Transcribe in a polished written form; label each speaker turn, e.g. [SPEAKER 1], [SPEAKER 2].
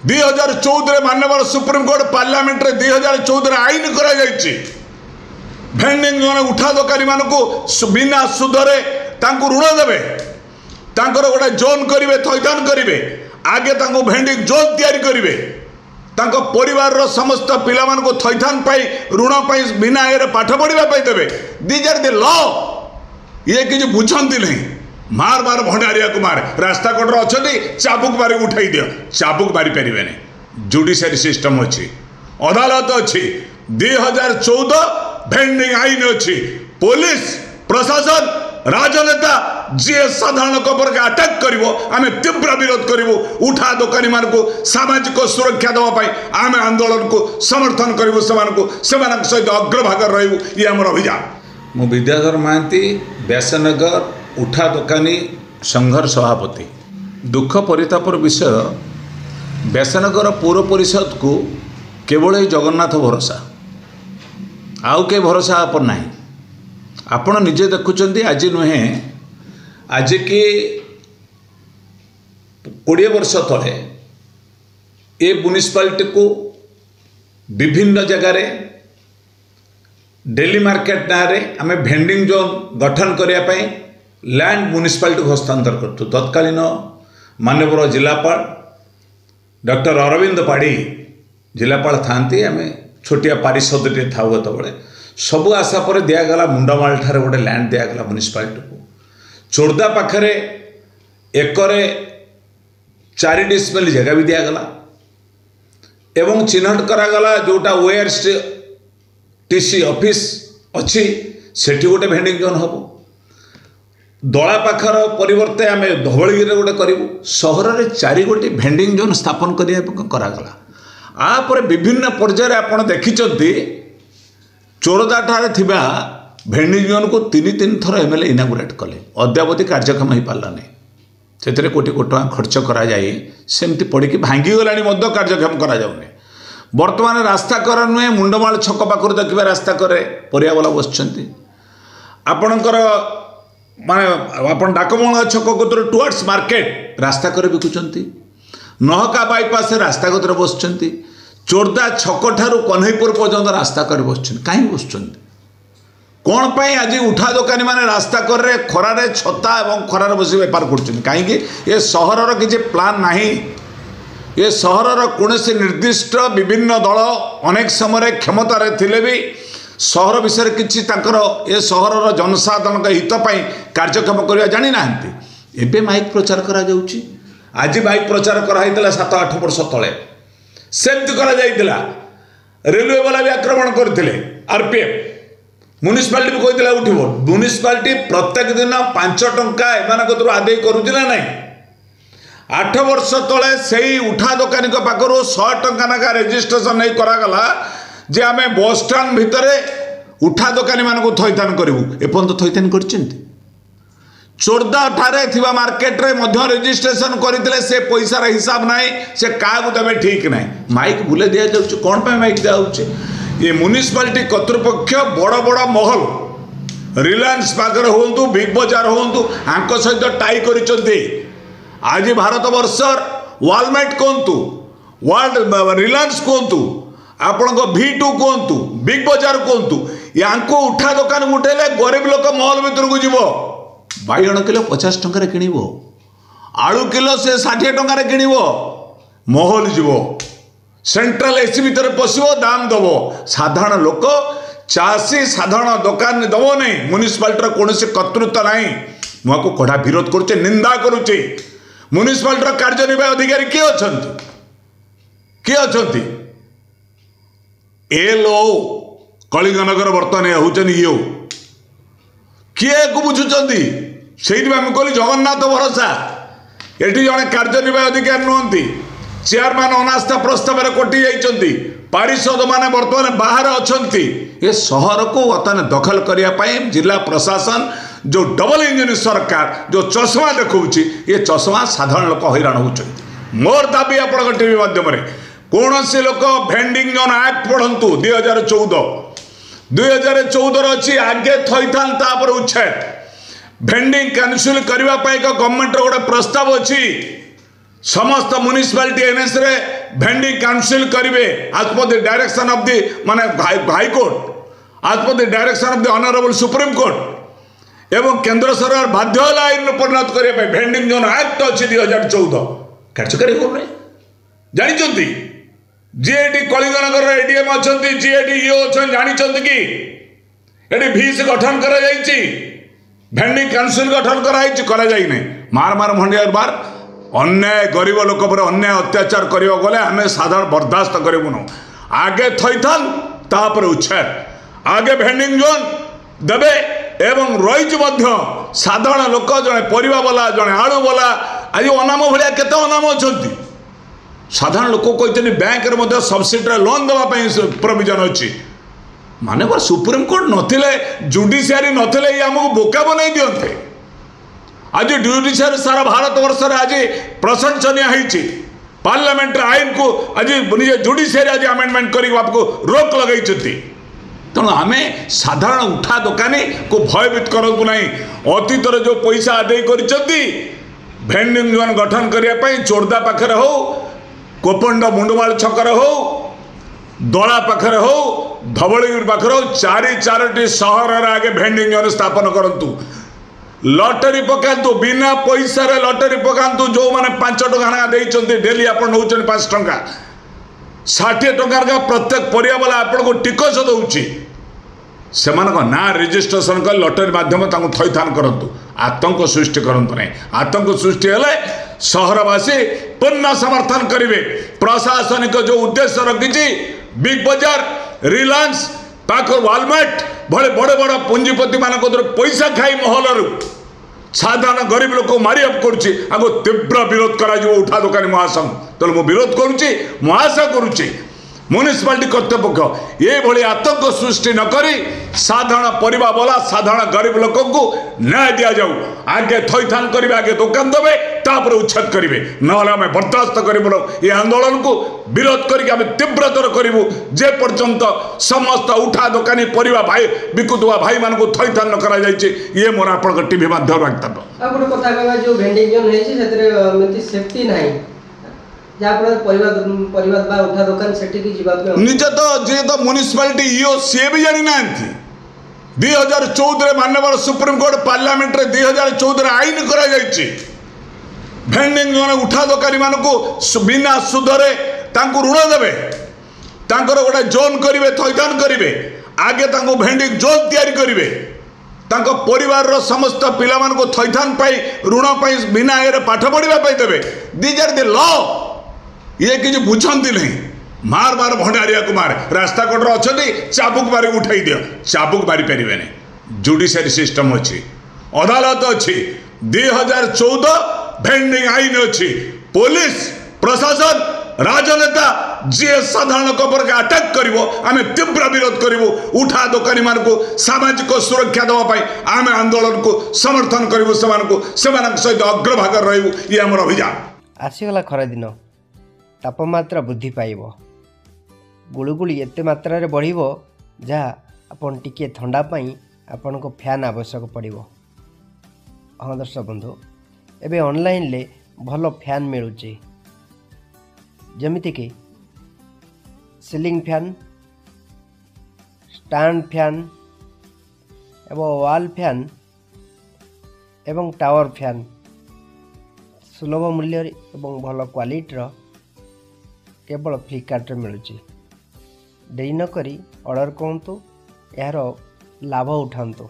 [SPEAKER 1] 2014 माननीय supreme court parliament रे 2014 आईन करा जायछि भेंडिंग जोन उठा दोकानी मानकु बिना सुधरे तांकु ऋण देबे तांकर गोटे जोन करिवे थैथान करिवे आगे तांकु भेंडिंग जोन तैयारी करिवे तांको परिवार रो समस्त पिला मानकु थैथान पाई ऋण पाई बिना एरे पाठ पढ़िबा पाई देबे दीज आर द लॉ ये किछ बुझंती नहीं मार मार भंडारिया कुमार रास्ता कोटर अच्छी चाबुक मारी उठाई दियो चाबुक मारी पारे जुडिशियरी सिस्टम अच्छी अदालत अच्छी 2014 भेंडिंग आईन अच्छी पुलिस प्रशासन राजनेता जी साधारण लोक पर अटैक करिवो आमे तीव्र विरोध करिवो उठा दोकानी मानकु सामाजिक सुरक्षा देवाई आमे आंदोलन को समर्थन करिवो सेमानक सहित अग्रभाग रहू ये आम अभियान।
[SPEAKER 2] मु विद्याधर महांती व्यासनगर उठा दोकानी संघर सभापति। दुख परितापर विषय व्यासनगर पौर परिषद को केवल जगन्नाथ भरोसा आउ के भरोसा पर नहीं। आपण निजे देखुं आज नुहे आज कि 20 वर्ष तले ए म्युनिसिपालिटी को विभिन्न जगार डेली मार्केट ना रे आमे भेंडिंग जोन गठन करने लैंड म्युनिसिपालिटी को हस्तांतर करतु तत्कालीन माननीय जिलापाल डॉक्टर अरविंद पाड़ी जिलापाल थांती आमे छोटिया पारिषद था बड़े सबू आशा पर दिगला मुंडमाल ठारे गोटे लैंड दिगला म्युनिसिपालिटी को चोर्दा पाखरे एकरे 4 डिसमिल जगह भी दिगला एवं चिन्हट करागला जोटा ओआर टीसी ऑफिस अच्छी सेठी गोटे भेंडिंग जोन हम दला पाखर परिवर्ते आम धवलगिरी गोटे करूँ सहर में 4 गोटी भेंडिंग जोन स्थापन करागला आपर विभिन्न पर्यायर आपड़ देखिंट चोरदा ठारे थिबा भेंडिंग जोन को 3 थर एमएलए इनागुरेट कले अद्यावधि कार्यक्षम हो पारानी से कोटी कोटी टका खर्च करा जाए सेमती पड़ी भांगी गला कार्यक्षम करा जाउनी। वर्तमान रास्ता कर नुहे मुंडमाल छक पाखर देखिए रास्ता करे परियावाला बसुँच आपणकर माने आप डाकमंगला छक कतर टुवर्ड्स मार्केट रास्ता करे बिकुंट नहका बाईपास रास्ता कतर बसुँच चोर्दा छक ठारू कन्हईपुर पर्यंत रास्ता कर बसुँच कहीं बसुँच कौन पाई आज उठा दोकानी माने रास्ता कर खरारे छता एवं खरारे बस बेपार कर कहीं ये सहरर किसी प्लान नहीं ये सहरर कौन निर्दिष्ट विभिन्न दल अनेक समय क्षमतार थिले भी सहर विषय किसी ये सहरर जनसाधारण हितपाई कार्यक्षम करवा जानी ना एबे माइक प्रचार करा जाउची आज माइक प्रचार कराइला 7-8 वर्ष तले सेमती करा रेलवे वाला भी आक्रमण करते आरपीएफ म्युनिसिपालिटी भी कहते उठो म्युनिसिपालिटी प्रत्येक दिन 5 टंका एम आदाय करुला ना 8 वर्ष तले से उठा दोकानी पाखर 100 टंका नाका रेजिस्ट्रेशन नहीं करागला जे आम बस स्टाण भितर उठा दोकानी मानक थैथान करूँ एपर्त थैथान कर चोर्दा ठारे थिबा मार्केट रे मध्य रेजिस्ट्रेशन करते से पैसार हिसाब ना से क्या देवे ठीक ना माइक बुले दि जाऊँ कौन पे माइक दिखाऊे ये म्युनिसिपालिटी कर्तृपक्ष बड़ बड़ महल रिलायंस पाखर हूँ बिग बजार हूँ आंक सहित टाई कर आज भारत वर्षर वालमार्ट कहतु वर्ल्ड रिलायंस कहतु आपण V2 कहतु बिग बजार कहतु या उठा दोकान उठेले गरीब लोक महल भीतर को जीव बाइगण किलो 50 टंकार किणव आलू किलो से 60 टंकार किणव महल जीव सेंट्रल एसी भितर पशो दाम दब साधारण लोक चाषी साधारण दोकान दब नहीं म्युनिसिपालिटी कौन कर्तृत्व ना मुझे कड़ा विरोध करुचे निंदा करुचे म्युनिसिपालिटी कार्यनिर्वाही अधिकारी किए अच्छा एलो कलिंगनगर बर्तमान होचन यो किए को बुझुंट से कहली जगन्नाथ भरोसा ये जड़े कार्यनिर्वाही अधिकारी नुहति चेयरमैन अनास्था प्रस्ताव कटि जाइंट पारिषद माने बर्तमान बाहर अच्छा ये सहर को बर्तमान दखल करने जिला प्रशासन जो डबल इंजिन सरकार जो चश्मा देखा ये चश्मा साधारण लोक हैरान होती मोर दाबी आप टीवी माध्यम कौन से लोक भेंडिंग जोन एक्ट पढ़ंतु 2014 अच्छी आगे थैथान तापर उच्छेद भेंडिंग कैंसिल करने गवर्नमेंट गोटे प्रस्ताव अच्छी
[SPEAKER 1] समस्त म्युनिसिपालिटी एनएस रे भेंडिंग काउंसिल करेंगे आज पर द डायरेक्शन ऑफ द माने हाई कोर्ट आज पर the direction of the honourable supreme court एवं केंद्र सरकार बाध्य आईन परिणत करने भेंडिंग जोन एक्ट अच्छी 2014 कार्यकारी करें जानते जीएडी कलिंगनगर एडीएम अच्छा जीएडी ईओ अच्छा जानते कि ये भीस गठन कर भेंडिंग काउंसिल गठन कराई मार मार भंडिया बार अन्याय गरीब लोक पर अन्याय अत्याचार करने गले आम साधारण बर्दाश्त करूँ आगे थईथान तापर उच्छेद आगे भेंडिंग जोन देवे एवं रही साधारण लोक जड़े परिवा वाला जड़े आलू वाला आज अनाम भाया केते अनाम अच्छा साधारण लोक कहते बैंक सब्सिडी लोन देवाई प्रोविजन अच्छी माने सुप्रीम कोर्ट नथिले जुडिशियरी नथिले आमको बोका बनई दियंते आज जुडिशियरी सारा भारत वर्ष आज प्रशंसनीय होती पार्लियामेंट आईन को आज निजे जुडिशियरी आज आमेंडमेंट कर आपको रोक लगे तेणु आम साधारण उठा दोकानी को भयभीत करूँ ना अतीत जो पैसा आदाय कर भेंडिंग जोन गठन करने चोरदा पाखे हो कोपंड मुंडमाल छकर हो दला पाखे हो धवलगिरी पाखे हो चारोटी सहर आगे भेंडिंग जोन स्थापन करूँ लटरी पकातु बिना पैसा लटरी पकातु जो मैंने 5 टଙ୍କା देते डेली आप नौ 5 टଙ୍କା 60 टंकार का प्रत्येक परिया वाला आपन को टिकस दौची से ना रेजिस्ट्रेशन कर लटरी माध्यम थईथान करतु आतंक सृष्टि करतु नहीं आतंक सृष्टि हेले सहरवासी पूर्ण समर्थन करेंगे प्रशासनिक जो उद्देश्य रखी बिग बाजार रिलायंस पाखर वालमार्ट भले बड़े बड़ पुंजीपति मान पैसा खाई महलू साधारण गरीब लोक मारिया करुच्ची आगो तीव्र विरोध कर उठा दोकानी महासंघ तेणु मुझे विरोध करुच्ची मु आशा करुच्ची म्युनिसिपालिटी कर्तृपक्ष ये आतंक सृष्टि नक साधारण परिवा वाला साधारण गरीब लोक को न्याय दि जाऊ आगे थईथान करेंगे आगे दुकान देवे तापर उच्छेद करेंगे ना आम बर्दाश्त करूँ ये आंदोलन को विरोध करके तीव्रतर करूँ जे पर्यंत समस्त उठा दोकानी परिवा भाई बिकुवा भाई मान को थईथान न कर मोर आप टीवी माध्यम वक्तव्य
[SPEAKER 3] जो भेंडिंग जोन है सेफ्टी नहीं
[SPEAKER 1] निजे तो जी तो म्युनिसिपालिटी ईओ सी भी जानी ना 2014 माननीय सुप्रीम कोर्ट पार्लियामेंट रे 2014 आईन करा भेंडिंग जोन उठा दोकानी मान को बिना सुधरे ऋण देवे गोटे जोन करेंगे थईथान करेंगे आगे भेंडिंग जोन तैयारी करेंगे परिवार समस्त पिला को थईथान पाई ऋण पाई बिना ये पाठ पढ़ाई देवे दीज आर द लॉ ये किसी बुझती नहीं मार मार भंडारिया को मार रास्ता कटर अच्छा चाबुक मारी उठाई दियो चाबुक मारी पारे जुडिशियरी सिस्टम अच्छी अदालत अच्छी 2014 भेंडिंग आईन अच्छी पुलिस प्रशासन राजनेता जी साधारण लोक पर अटैक कर आम तीव्र विरोध करूँ उठा दोकानी मान को सामाजिक सुरक्षा देवाई आम आंदोलन को समर्थन करूँ सहित अग्रभाग रही ये आम अभियान
[SPEAKER 3] आसीगला खरा दिन तापमात्रा वृद्धि पाइब गुळुगुळी एते मात्रा रे बढ़िबो जहाँ आपन टिके ठंडा पाई आपन को फैन आवश्यक पड़िबो। हाँ दर्शक बंधु एबे ऑनलाइन ले भल फैन मिलुची जमिति कि सीलिंग फैन स्टैंड फैन एवं वॉल फैन एवं टावर फैन सुलभ मूल्य एवं भल क्वालिटीर केवल फ्लिपकार्ट मिलूँ देरी नक ऑर्डर करतु यार लाभ उठातु।